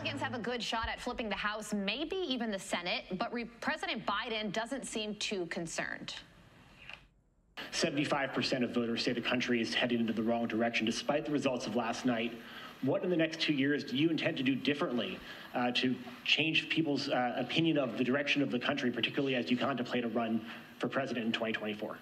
Republicans have a good shot at flipping the House, maybe even the Senate, but President Biden doesn't seem too concerned. 75% of voters say the country is heading into the wrong direction, despite the results of last night. What in the next 2 years do you intend to do differently to change people's opinion of the direction of the country, particularly as you contemplate a run for president in 2024?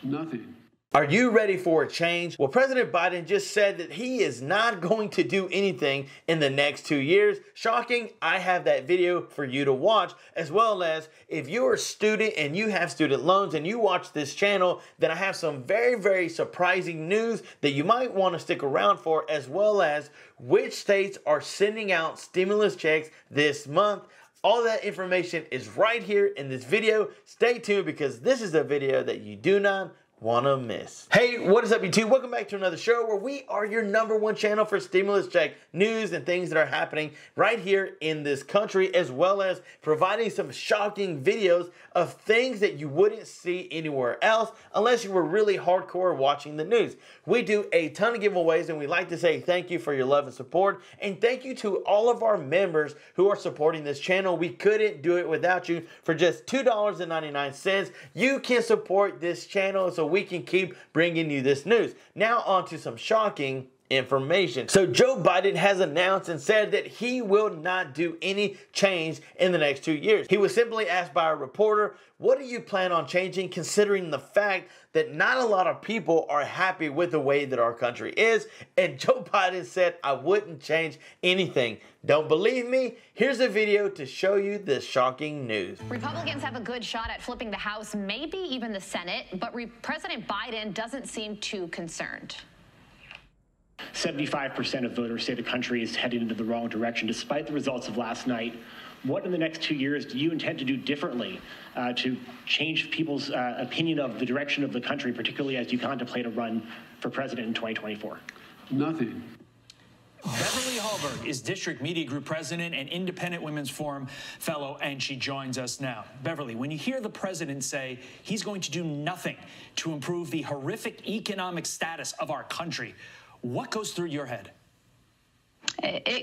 Nothing. Are you ready for a change? Well, President Biden just said that he is not going to do anything in the next 2 years. Shocking. I have that video for you to watch, as well as if you're a student and you have student loans and you watch this channel, then I have some very, very surprising news that you might want to stick around for, as well as which states are sending out stimulus checks this month. All that information is right here in this video. Stay tuned because this is a video that you do not want to miss. Hey, what is up, YouTube? Welcome back to another show where we are your #1 channel for stimulus check news and things that are happening right here in this country, as well as providing some shocking videos of things that you wouldn't see anywhere else unless you were really hardcore watching the news. We do a ton of giveaways, and we like to say thank you for your love and support, and thank you to all of our members who are supporting this channel. We couldn't do it without you. For just $2.99, you can support this channel so we can keep bringing you this news. Now on to some shocking information. So Joe Biden has announced and said that he will not do any change in the next 2 years. He was simply asked by a reporter, what do you plan on changing, considering the fact that not a lot of people are happy with the way that our country is? And Joe Biden said, I wouldn't change anything. Don't believe me? Here's a video to show you this shocking news. Republicans have a good shot at flipping the House, maybe even the Senate, but President Biden doesn't seem too concerned. 75% of voters say the country is heading into the wrong direction, despite the results of last night. What in the next 2 years do you intend to do differently to change people's opinion of the direction of the country, particularly as you contemplate a run for president in 2024? Nothing. Beverly Hallberg is District Media Group President and Independent Women's Forum Fellow, and she joins us now. Beverly, when you hear the president say he's going to do nothing to improve the horrific economic status of our country, what goes through your head?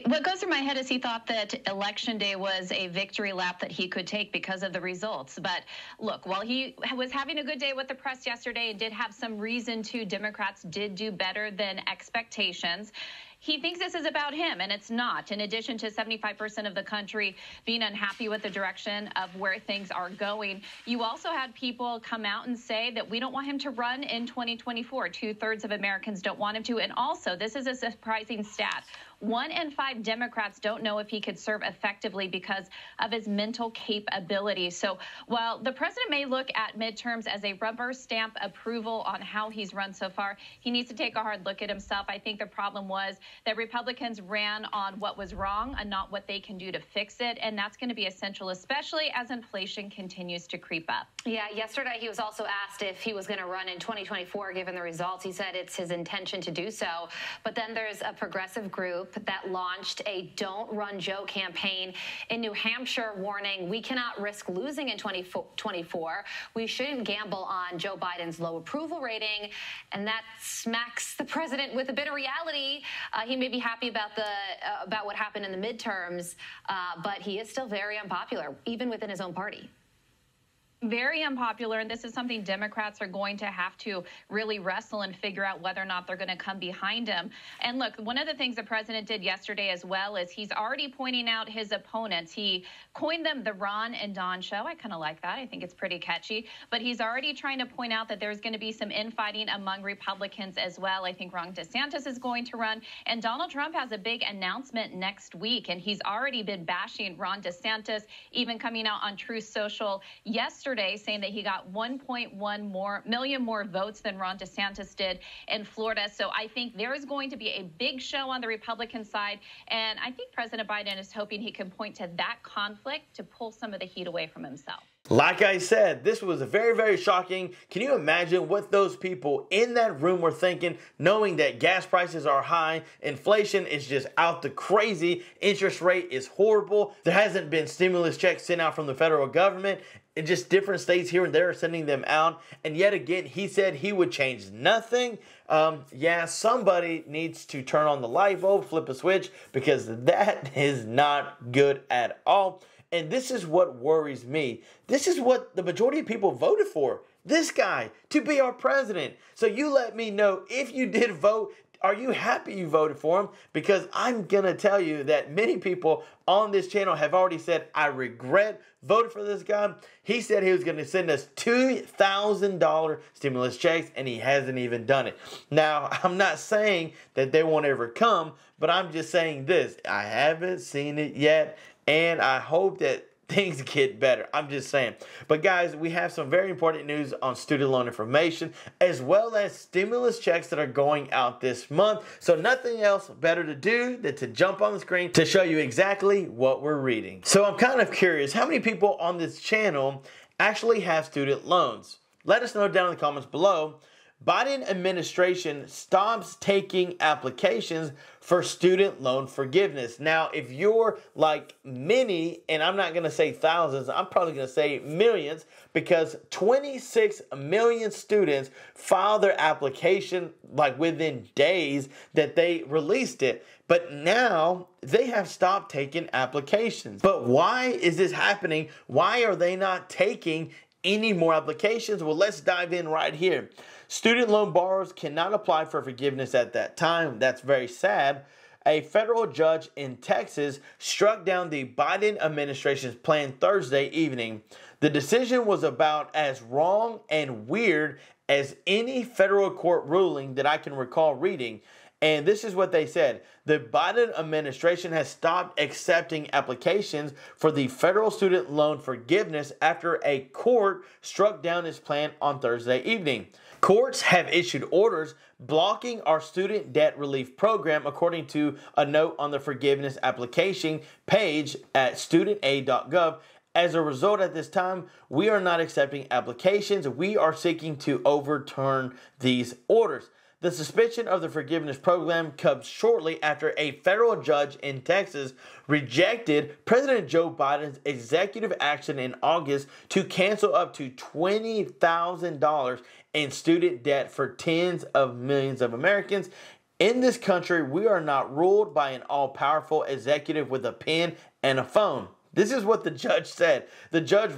What goes through my head is he thought that Election Day was a victory lap that he could take because of the results. But look, while he was having a good day with the press yesterday and did have some reason to, Democrats did do better than expectations. He thinks this is about him, and it's not. In addition to 75% of the country being unhappy with the direction of where things are going, you also had people come out and say that we don't want him to run in 2024. 2/3 of Americans don't want him to. And also, this is a surprising stat. 1 in 5 Democrats don't know if he could serve effectively because of his mental capability. So while the president may look at midterms as a rubber stamp approval on how he's run so far, he needs to take a hard look at himself. I think the problem was that Republicans ran on what was wrong and not what they can do to fix it. And that's going to be essential, especially as inflation continues to creep up. Yeah, yesterday he was also asked if he was going to run in 2024, given the results. He said it's his intention to do so. But then there's a progressive group that launched a Don't Run Joe campaign in New Hampshire, warning we cannot risk losing in 2024. We shouldn't gamble on Joe Biden's low approval rating. And that smacks the president with a bitter reality. He may be happy about what happened in the midterms, but he is still very unpopular, even within his own party. Very unpopular, and this is something Democrats are going to have to really wrestle and figure out whether or not they're going to come behind him. And look, one of the things the president did yesterday as well is he's already pointing out his opponents. He coined them the Ron and Don show. I kind of like that. I think it's pretty catchy. But he's already trying to point out that there's going to be some infighting among Republicans as well. I think Ron DeSantis is going to run, and Donald Trump has a big announcement next week, and he's already been bashing Ron DeSantis, even coming out on Truth Social yesterday saying that he got 1.1 million more votes than Ron DeSantis did in Florida. So I think there is going to be a big show on the Republican side. And I think President Biden is hoping he can point to that conflict to pull some of the heat away from himself. Like I said, this was very, very shocking. Can you imagine what those people in that room were thinking, knowing that gas prices are high, inflation is just out the crazy, interest rate is horrible, there hasn't been stimulus checks sent out from the federal government, and just different states here and there are sending them out, and yet again, he said he would change nothing. Yeah, somebody needs to turn on the light bulb, flip a switch, because that is not good at all. And this is what worries me. This is what the majority of people voted for. This guy to be our president. So you let me know if you did vote. Are you happy you voted for him? Because I'm going to tell you that many people on this channel have already said, I regret voting for this guy. He said he was going to send us $2,000 stimulus checks, and he hasn't even done it. Now, I'm not saying that they won't ever come, but I'm just saying this. I haven't seen it yet, and I hope that things get better. I'm just saying. But guys, we have some very important news on student loan information, as well as stimulus checks that are going out this month. So nothing else better to do than to jump on the screen to show you exactly what we're reading. So I'm kind of curious, how many people on this channel actually have student loans? Let us know down in the comments below. Biden administration stops taking applications for student loan forgiveness. Now, if you're like many, and I'm not going to say thousands, I'm probably going to say millions, because 26 million students filed their application like within days that they released it. But now they have stopped taking applications. But why is this happening? Why are they not taking any more applications? Well, let's dive in right here. Student loan borrowers cannot apply for forgiveness at that time. That's very sad. A federal judge in Texas struck down the Biden administration's plan Thursday evening. The decision was about as wrong and weird as any federal court ruling that I can recall reading. And this is what they said. The Biden administration has stopped accepting applications for the federal student loan forgiveness after a court struck down its plan on Thursday evening. Courts have issued orders blocking our student debt relief program, according to a note on the forgiveness application page at studentaid.gov. As a result, at this time, we are not accepting applications. We are seeking to overturn these orders. The suspension of the forgiveness program comes shortly after a federal judge in Texas rejected President Joe Biden's executive action in August to cancel up to $20,000 in student debt for tens of millions of Americans. In this country, we are not ruled by an all-powerful executive with a pen and a phone. This is what the judge said. The judge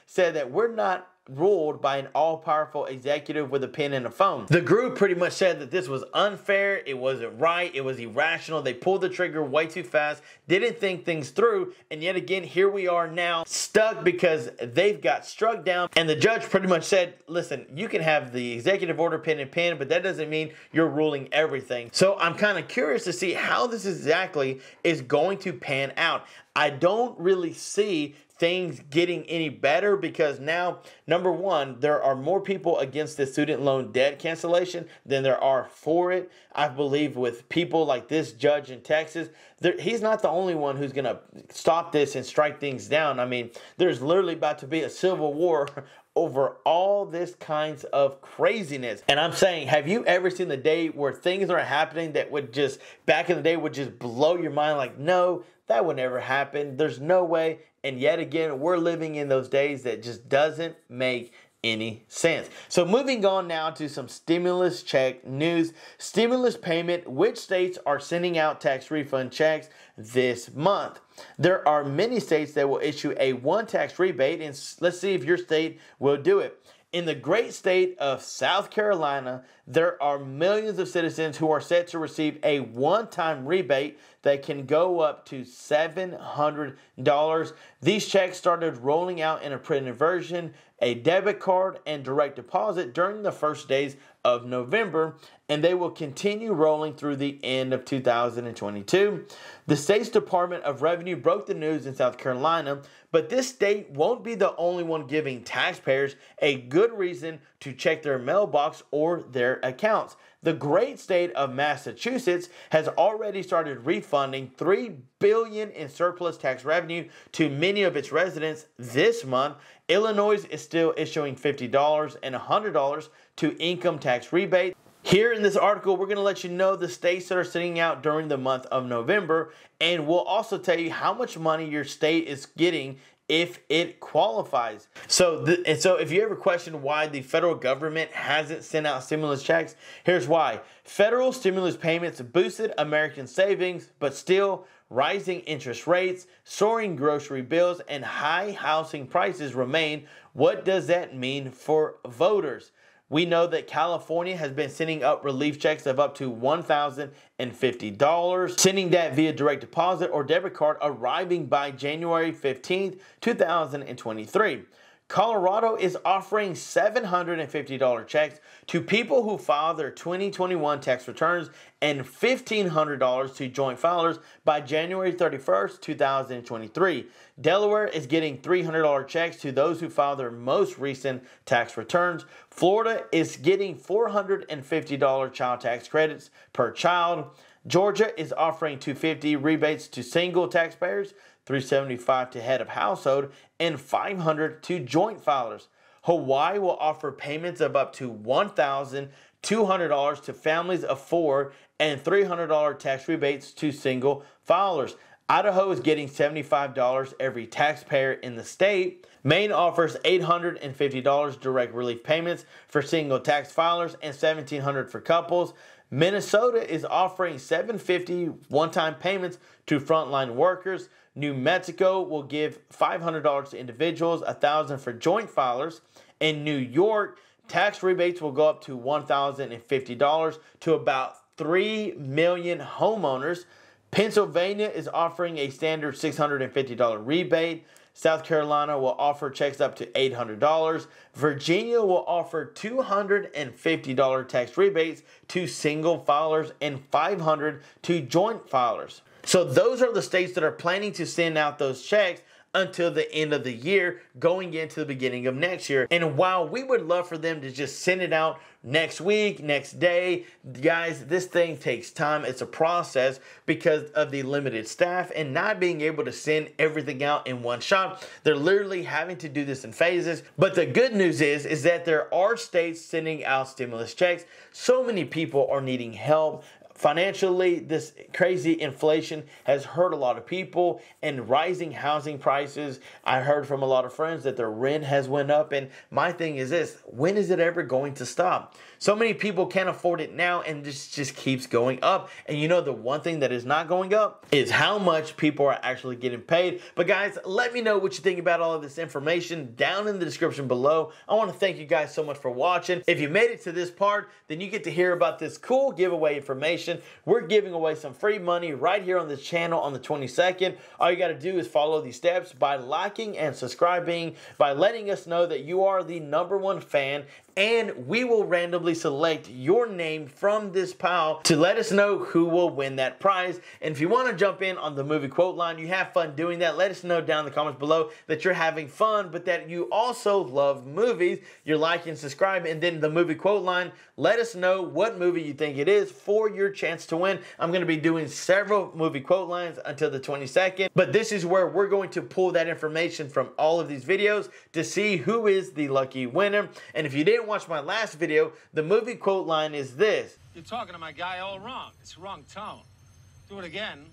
said that we're not ruled by an all-powerful executive with a pen and a phone. The group pretty much said that this was unfair, it wasn't right, it was irrational, they pulled the trigger way too fast, didn't think things through, and yet again, here we are now, stuck because they've got struck down, and the judge pretty much said, listen, you can have the executive order pen and pen, but that doesn't mean you're ruling everything. So I'm kind of curious to see how this exactly is going to pan out. I don't really see things getting any better, because now, number one, there are more people against the student loan debt cancellation than there are for it. I believe with people like this judge in Texas, he's not the only one who's going to stop this and strike things down. I mean, there's literally about to be a civil war over all this kinds of craziness. And I'm saying, have you ever seen the day where things are happening that would just, back in the day, would just blow your mind like, no, that would never happen. There's no way. And yet again, we're living in those days that just doesn't make any sense. So moving on now to some stimulus check news. Stimulus payment, which states are sending out tax refund checks this month? There are many states that will issue a one tax rebate, and let's see if your state will do it. In the great state of South Carolina, there are millions of citizens who are set to receive a one-time rebate that can go up to $700. These checks started rolling out in a printed version, a debit card, and direct deposit during the first days of November, and they will continue rolling through the end of 2022. The state's Department of Revenue broke the news in South Carolina, but this state won't be the only one giving taxpayers a good reason to check their mailbox or their accounts. The great state of Massachusetts has already started refunding $3 billion in surplus tax revenue to many of its residents this month. Illinois is still issuing $50 and $100 to income tax rebate. Here in this article, we're going to let you know the states that are sitting out during the month of November, and we'll also tell you how much money your state is getting if it qualifies. So if you ever question why the federal government hasn't sent out stimulus checks, here's why. Federal stimulus payments boosted American savings, but still rising interest rates, soaring grocery bills, and high housing prices remain. What does that mean for voters? We know that California has been sending out relief checks of up to $1,050, sending that via direct deposit or debit card, arriving by January 15th, 2023. Colorado is offering $750 checks to people who file their 2021 tax returns and $1,500 to joint filers by January 31st, 2023. Delaware is getting $300 checks to those who file their most recent tax returns. Florida is getting $450 child tax credits per child. Georgia is offering $250 rebates to single taxpayers, $375 to head of household, and $500 to joint filers. Hawaii will offer payments of up to $1,200 to families of 4 and $300 tax rebates to single filers. Idaho is getting $75 every taxpayer in the state. Maine offers $850 direct relief payments for single tax filers and $1,700 for couples. Minnesota is offering $750 one-time payments to frontline workers. New Mexico will give $500 to individuals, $1,000 for joint filers. In New York, tax rebates will go up to $1,050 to about 3 million homeowners. Pennsylvania is offering a standard $650 rebate. South Carolina will offer checks up to $800. Virginia will offer $250 tax rebates to single filers and $500 to joint filers. So those are the states that are planning to send out those checks until the end of the year, going into the beginning of next year. And while we would love for them to just send it out next week, next day, guys, this thing takes time. It's a process because of the limited staff and not being able to send everything out in one shot. They're literally having to do this in phases. But the good news is that there are states sending out stimulus checks. So many people are needing help. Financially, this crazy inflation has hurt a lot of people, and rising housing prices. I heard from a lot of friends that their rent has went up, and my thing is this: when is it ever going to stop? So many people can't afford it now, and this just keeps going up. And you know, the one thing that is not going up is how much people are actually getting paid. But guys, let me know what you think about all of this information down in the description below. I want to thank you guys so much for watching. If you made it to this part, then you get to hear about this cool giveaway information. We're giving away some free money right here on this channel on the 22nd. All you got to do is follow these steps by liking and subscribing, by letting us know that you are the #1 fan, and we will randomly select your name from this pile to let us know who will win that prize. And if you want to jump in on the movie quote line, you have fun doing that, let us know down in the comments below that you're having fun, but that you also love movies. You're liking, subscribe, and then the movie quote line, let us know what movie you think it is for your chance to win. I'm going to be doing several movie quote lines until the 22nd, but this is where we're going to pull that information from all of these videos to see who is the lucky winner. And if you didn't watch my last video, the movie quote line is this: "You're talking to my guy all wrong. It's the wrong tone. Do it again,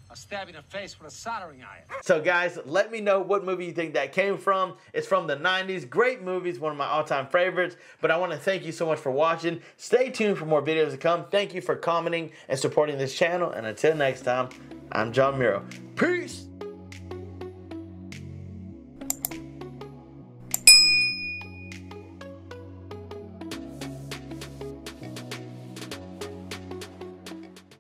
I'll stab you in the face with a soldering iron." So guys, let me know what movie you think that came from. It's from the 90s. Great movies, one of my all-time favorites. But I want to thank you so much for watching. Stay tuned for more videos to come. Thank you for commenting and supporting this channel. And until next time, I'm John Miro. Peace!